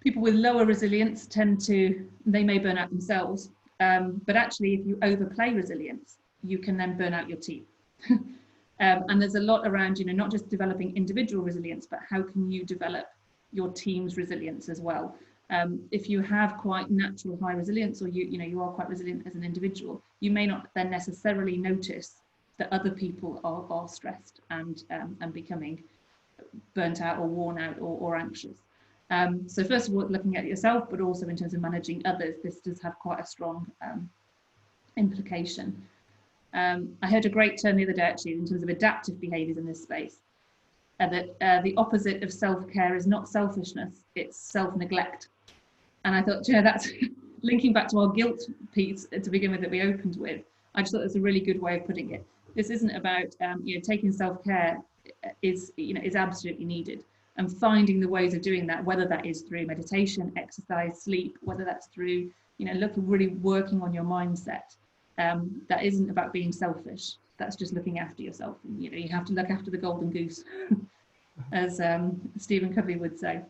people with lower resilience they may burn out themselves, but actually if you overplay resilience, you can then burn out your team. And there's a lot around, not just developing individual resilience, but how can you develop your team's resilience as well. If you have quite natural high resilience, or you are quite resilient as an individual, you may not then necessarily notice that other people are stressed and becoming burnt out or worn out or anxious. So first of all, looking at yourself, but also in terms of managing others, this does have quite a strong implication. I heard a great term the other day actually in terms of adaptive behaviours in this space, that the opposite of self-care is not selfishness, it's self-neglect. And I thought, that's linking back to our guilt piece to begin with that we opened with. I just thought that's a really good way of putting it. This isn't about taking self-care is absolutely needed, and finding the ways of doing that, whether that is through meditation, exercise, sleep, whether that's through really working on your mindset. That isn't about being selfish. That's just looking after yourself. You have to look after the golden goose, as Stephen Covey would say.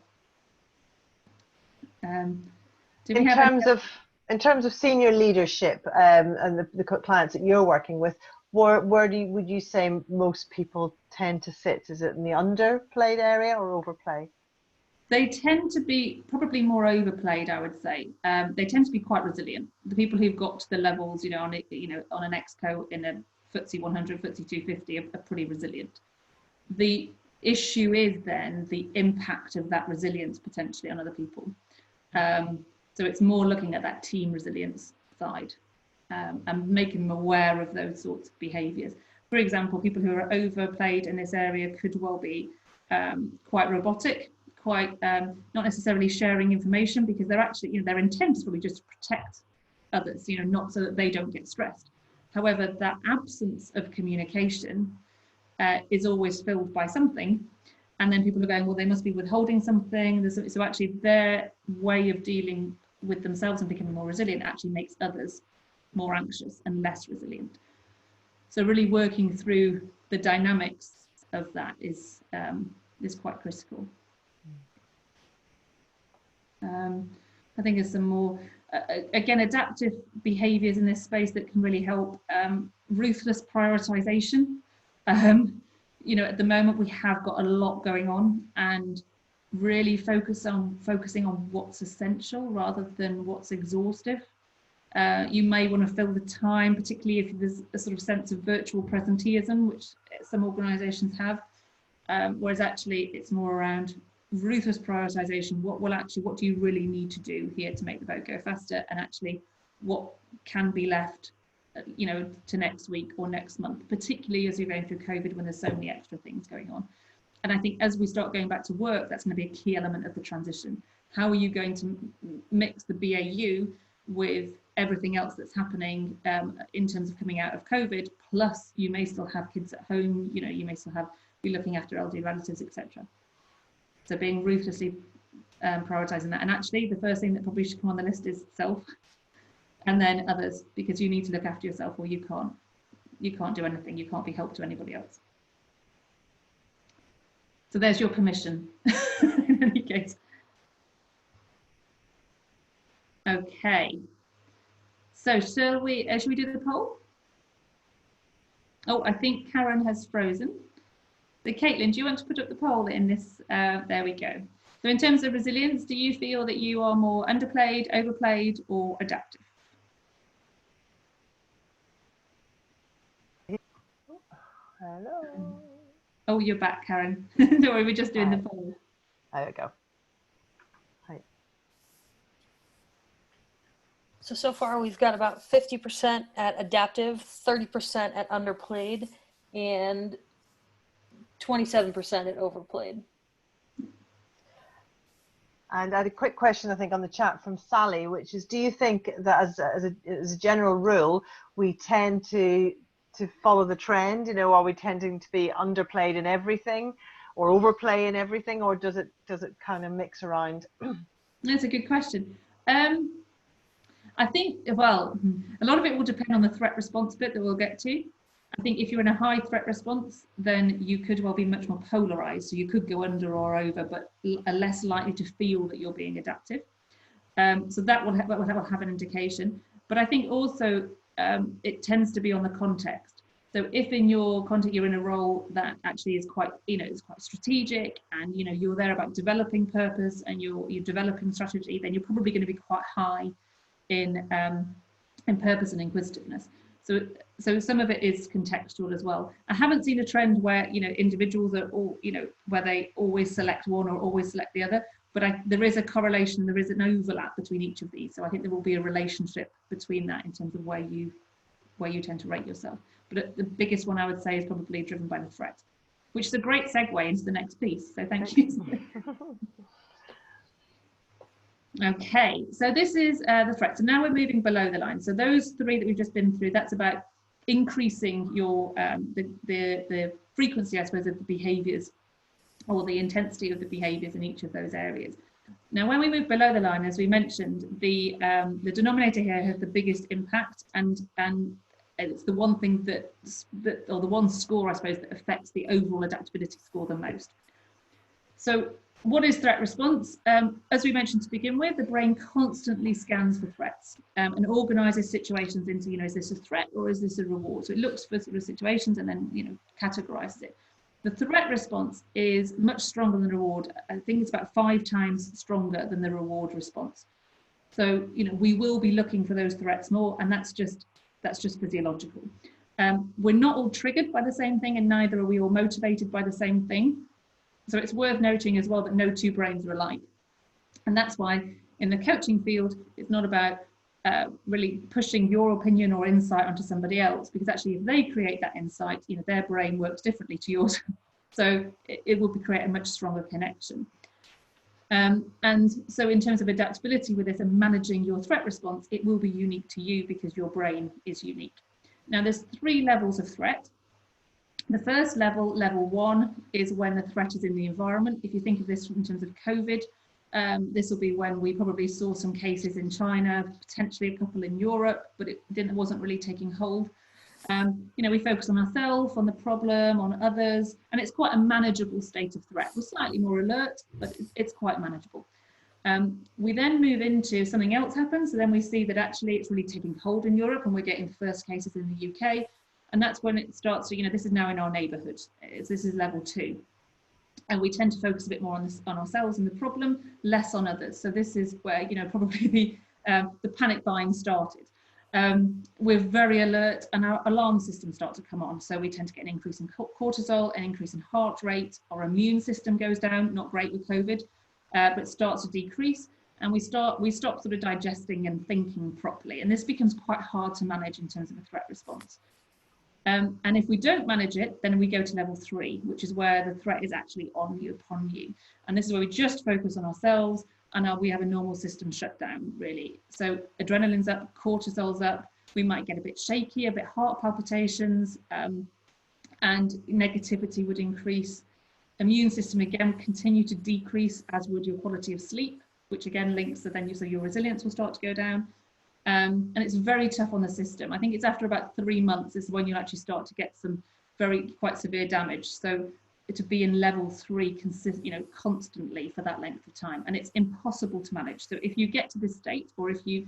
In terms of senior leadership and the clients that you're working with, where would you say most people tend to sit? Is it in the underplayed area or overplay? They tend to be probably more overplayed, I would say. They tend to be quite resilient. The people who've got to the levels, on an exco in a FTSE 100, FTSE 250 are pretty resilient. The issue is then the impact of that resilience potentially on other people. So it's more looking at that team resilience side and making them aware of those sorts of behaviours. For example, people who are overplayed in this area could well be quite robotic, quite not necessarily sharing information, because they're actually, their intent is probably just to protect others, not so that they don't get stressed. However, that absence of communication is always filled by something. And then people are going, well, they must be withholding something. So actually their way of dealing with themselves and becoming more resilient actually makes others more anxious and less resilient. So really working through the dynamics of that is quite critical. I think there's some more, again, adaptive behaviours in this space that can really help. Ruthless prioritisation. At the moment we have got a lot going on, and really focusing on what's essential rather than what's exhaustive. You may want to fill the time, particularly if there's a sort of sense of virtual presenteeism, which some organisations have, whereas actually it's more around ruthless prioritisation. What do you really need to do here to make the boat go faster, and actually what can be left to next week or next month, particularly as you're going through COVID when there's so many extra things going on. And I think as we start going back to work, that's going to be a key element of the transition. How are you going to mix the BAU with everything else that's happening in terms of coming out of COVID, plus you may still have kids at home, you may still be looking after elderly relatives, etc. So being ruthlessly prioritizing that. And actually the first thing that probably should come on the list is self, and then others, because you need to look after yourself, or you can't do anything. You can't be help to anybody else. So there's your permission in any case. Okay. So should we do the poll? Oh, I think Karen has frozen. So Caitlin, do you want to put up the poll in this? There we go. So in terms of resilience, do you feel that you are more underplayed, overplayed, or adaptive? Hello. Oh, you're back, Karen. Don't worry, we're just doing the poll. There we go. Hi. So far we've got about 50% at adaptive, 30% at underplayed, and 27% at overplayed. And I had a quick question, I think, on the chat from Sally, which is, do you think that as a general rule, we tend to follow the trend? You know, are we tending to be underplayed in everything, or overplay in everything, or does it kind of mix around? That's a good question. I think, well, a lot of it will depend on the threat response bit that we'll get to. I think if you're in a high threat response, then you could well be much more polarized. So you could go under or over, but are less likely to feel that you're being adaptive. So that will have an indication. But I think also it tends to be on the context. So if in your context you're in a role that actually is quite, is quite strategic, and you're there about developing purpose and you're developing strategy, then you're probably going to be quite high in purpose and inquisitiveness. So some of it is contextual as well. I haven't seen a trend where individuals are all where they always select one or always select the other, but there is a correlation, there is an overlap between each of these. So I think there will be a relationship between that in terms of where you tend to rate yourself. But the biggest one I would say is probably driven by the threat, which is a great segue into the next piece. So thank you. Okay, so this is the threat. So now we're moving below the line. So those three that we've just been through, that's about increasing your the frequency, I suppose, of the behaviours, or the intensity of the behaviours in each of those areas. Now, when we move below the line, as we mentioned, the denominator here has the biggest impact, and it's the one thing or the one score, I suppose, that affects the overall adaptability score the most. So what is threat response? As we mentioned to begin with, the brain constantly scans for threats and organizes situations into, is this a threat or is this a reward? So it looks for sort of situations and then, categorizes it. The threat response is much stronger than the reward. I think it's about 5 times stronger than the reward response. So, we will be looking for those threats more, and that's just physiological. We're not all triggered by the same thing, and neither are we all motivated by the same thing. So it's worth noting as well that no two brains are alike. And that's why in the coaching field, it's not about really pushing your opinion or insight onto somebody else, because actually if they create that insight, their brain works differently to yours. So it will create a much stronger connection. And so in terms of adaptability with this and managing your threat response, it will be unique to you because your brain is unique. Now there's 3 levels of threat. The first level, level 1, is when the threat is in the environment. If you think of this in terms of COVID, this will be when we probably saw some cases in China, potentially a couple in Europe, but it wasn't really taking hold. We focus on ourselves, on the problem, on others, and it's quite a manageable state of threat. We're slightly more alert, but it's quite manageable. We then move into something else happens, so then we see that actually it's really taking hold in Europe, and we're getting first cases in the UK. And that's when it starts to, this is now in our neighbourhood. This is level 2. And we tend to focus a bit more on ourselves and the problem, less on others. So this is where, probably the panic buying started. We're very alert and our alarm systems start to come on. So we tend to get an increase in cortisol, an increase in heart rate. Our immune system goes down, not great with COVID, but starts to decrease. And we stop sort of digesting and thinking properly. And this becomes quite hard to manage in terms of a threat response. And if we don't manage it, then we go to level 3, which is where the threat is actually on you, upon you. And this is where we just focus on ourselves and we have a normal system shut down, really. So adrenaline's up, cortisol's up, we might get a bit shaky, a bit heart palpitations, and negativity would increase. immune system again continue to decrease, as would your quality of sleep, which again links to then your resilience will start to go down. And it's very tough on the system. I think it's after about 3 months is when you actually start to get some quite severe damage. So to be in level 3 constantly for that length of time, and it's impossible to manage. So if you get to this state, or if you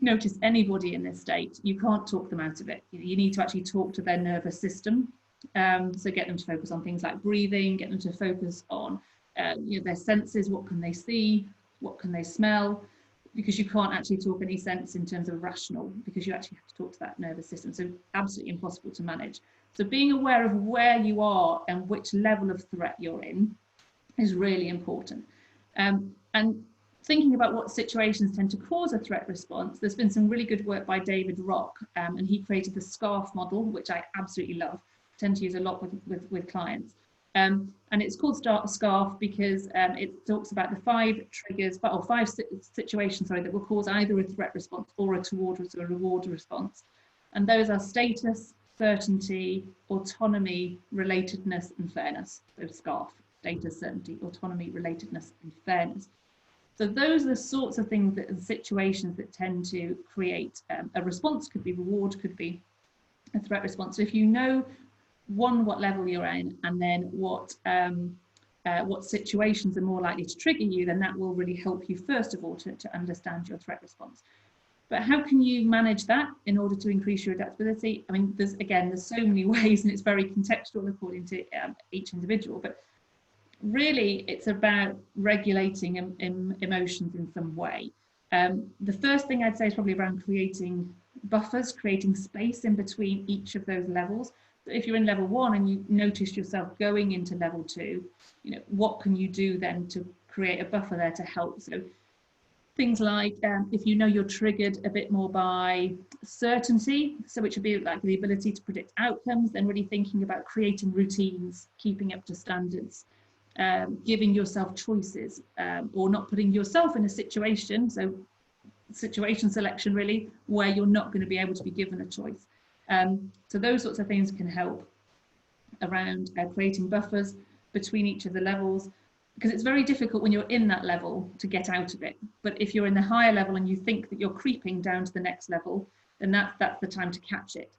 notice anybody in this state, you can't talk them out of it. You need to actually talk to their nervous system. So get them to focus on things like breathing, get them to focus on their senses. What can they see? What can they smell? Because you can't actually talk any sense in terms of rational, because you actually have to talk to that nervous system. So absolutely impossible to manage. So being aware of where you are and which level of threat you're in is really important. And thinking about what situations tend to cause a threat response, there's been some really good work by David Rock, and he created the SCARF model, which I absolutely love, tend to use a lot with clients. And it's called SCARF because it talks about the 5 triggers, or 5 situations, that will cause either a threat response or a towards a reward response. And those are status, certainty, autonomy, relatedness, and fairness. So SCARF, status, certainty, autonomy, relatedness, and fairness. So those are the sorts of things, situations that tend to create a response. Could be reward, could be a threat response. So if you know what level you're in, and then what situations are more likely to trigger you, then that will really help you first of all to understand your threat response. But how can you manage that in order to increase your adaptability? I mean, there's so many ways, and it's very contextual according to each individual, but really it's about regulating emotions in some way. The first thing I'd say is probably around creating buffers, creating space in between each of those levels. So if you're in level 1 and you notice yourself going into level 2, what can you do then to create a buffer there to help? So things like if you know you're triggered a bit more by certainty, so which would be like the ability to predict outcomes, then really thinking about creating routines, keeping up to standards, giving yourself choices, or not putting yourself in a situation, so situation selection really, where you're not going to be able to be given a choice. So those sorts of things can help around creating buffers between each of the levels, because it's very difficult when you're in that level to get out of it. But if you're in the higher level and you think that you're creeping down to the next level, then that's the time to catch it.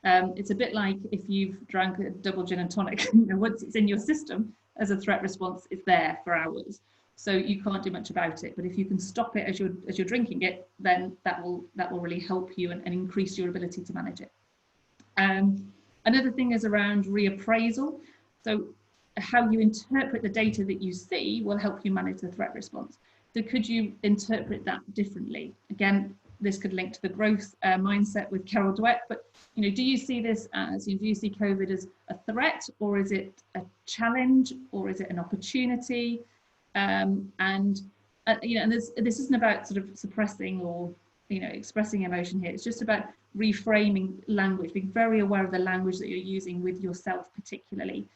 It's a bit like if you've drank a double gin and tonic, once it's in your system as a threat response, it's there for hours. So you can't do much about it. But if you can stop it as you're drinking it, then that will really help you and increase your ability to manage it. Another thing is around reappraisal. So how you interpret the data that you see will help you manage the threat response. So could you interpret that differently? Again, this could link to the growth mindset with Carol Dweck, but do you see this as, do you see COVID as a threat, or is it a challenge, or is it an opportunity? And this isn't about sort of suppressing or expressing emotion here. It's just about reframing language, being very aware of the language that you're using with yourself particularly.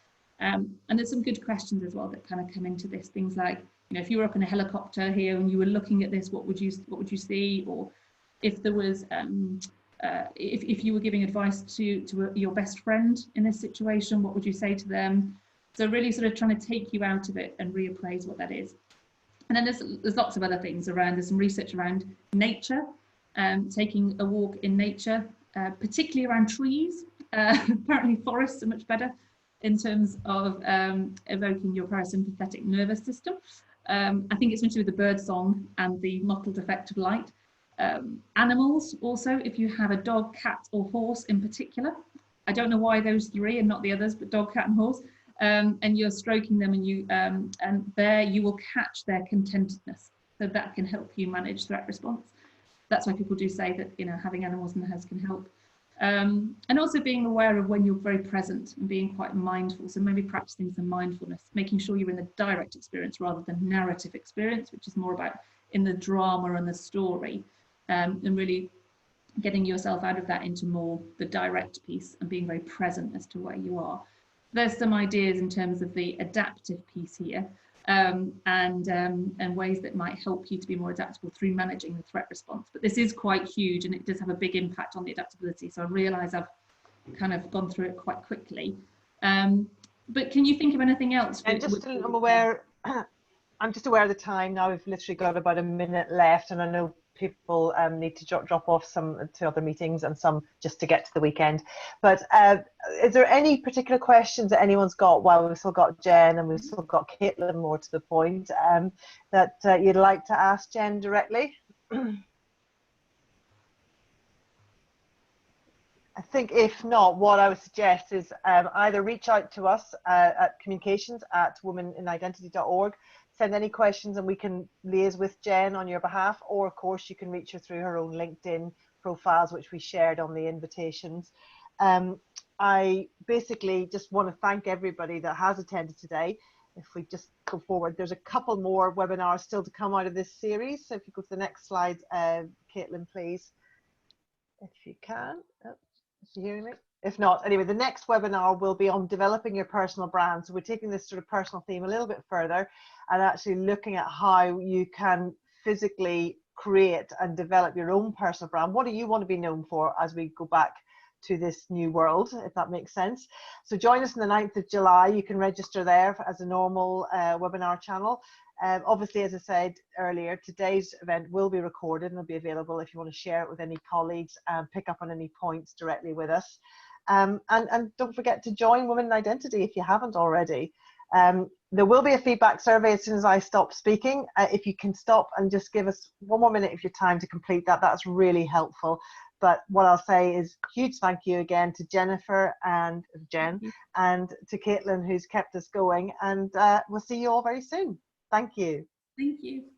And there's some good questions as well that kind of come into this. Things like, if you were up in a helicopter here and you were looking at this, what would you see? Or if there was, if you were giving advice to your best friend in this situation, what would you say to them? So really sort of trying to take you out of it and reappraise what that is. And then there's lots of other things around. There's some research around nature, taking a walk in nature, particularly around trees. Apparently forests are much better in terms of evoking your parasympathetic nervous system. I think it's something to do with the bird song and the mottled effect of light. Animals also, if you have a dog, cat or horse in particular. I don't know why those 3 and not the others, but dog, cat and horse. And you're stroking them, and there you will catch their contentedness. So that can help you manage threat response. That's why people do say that having animals in the house can help. And also being aware of when you're very present and being quite mindful. So maybe practicing some mindfulness, making sure you're in the direct experience rather than narrative experience, which is more about in the drama and the story, and really getting yourself out of that into more the direct piece and being very present as to where you are. There's some ideas in terms of the adaptive piece here, and ways that might help you to be more adaptable through managing the threat response. But this is quite huge and it does have a big impact on the adaptability. So I realise I've kind of gone through it quite quickly. But can you think of anything else? And I'm aware, I'm just aware of the time now. We've literally got about a minute left, and I know people need to drop off some to other meetings and some just to get to the weekend. But is there any particular questions that anyone's got while we've still got Jen and we've still got Caitlin, more to the point, that you'd like to ask Jen directly? I think if not, what I would suggest is either reach out to us at communications@womeninidentity.org, send any questions and we can liaise with Jen on your behalf, or of course you can reach her through her own LinkedIn profiles, which we shared on the invitations. I basically just want to thank everybody that has attended today. If we just go forward, there's a couple more webinars still to come out of this series. So if you go to the next slide, Caitlin, please, if you can. Is you hearing me? If not, anyway, the next webinar will be on developing your personal brand. So we're taking this sort of personal theme a little bit further and actually looking at how you can physically create and develop your own personal brand. What do you want to be known for as we go back to this new world, if that makes sense? So join us on the 9th of July. You can register there as a normal webinar channel. Obviously, as I said earlier, today's event will be recorded and will be available if you want to share it with any colleagues and pick up on any points directly with us. And don't forget to join Women in Identity if you haven't already. There will be a feedback survey as soon as I stop speaking. If you can stop and just give us 1 more minute of your time to complete that, that's really helpful. But what I'll say is huge thank you again to Jennifer and Jen and to Caitlin, who's kept us going. And we'll see you all very soon. Thank you. Thank you.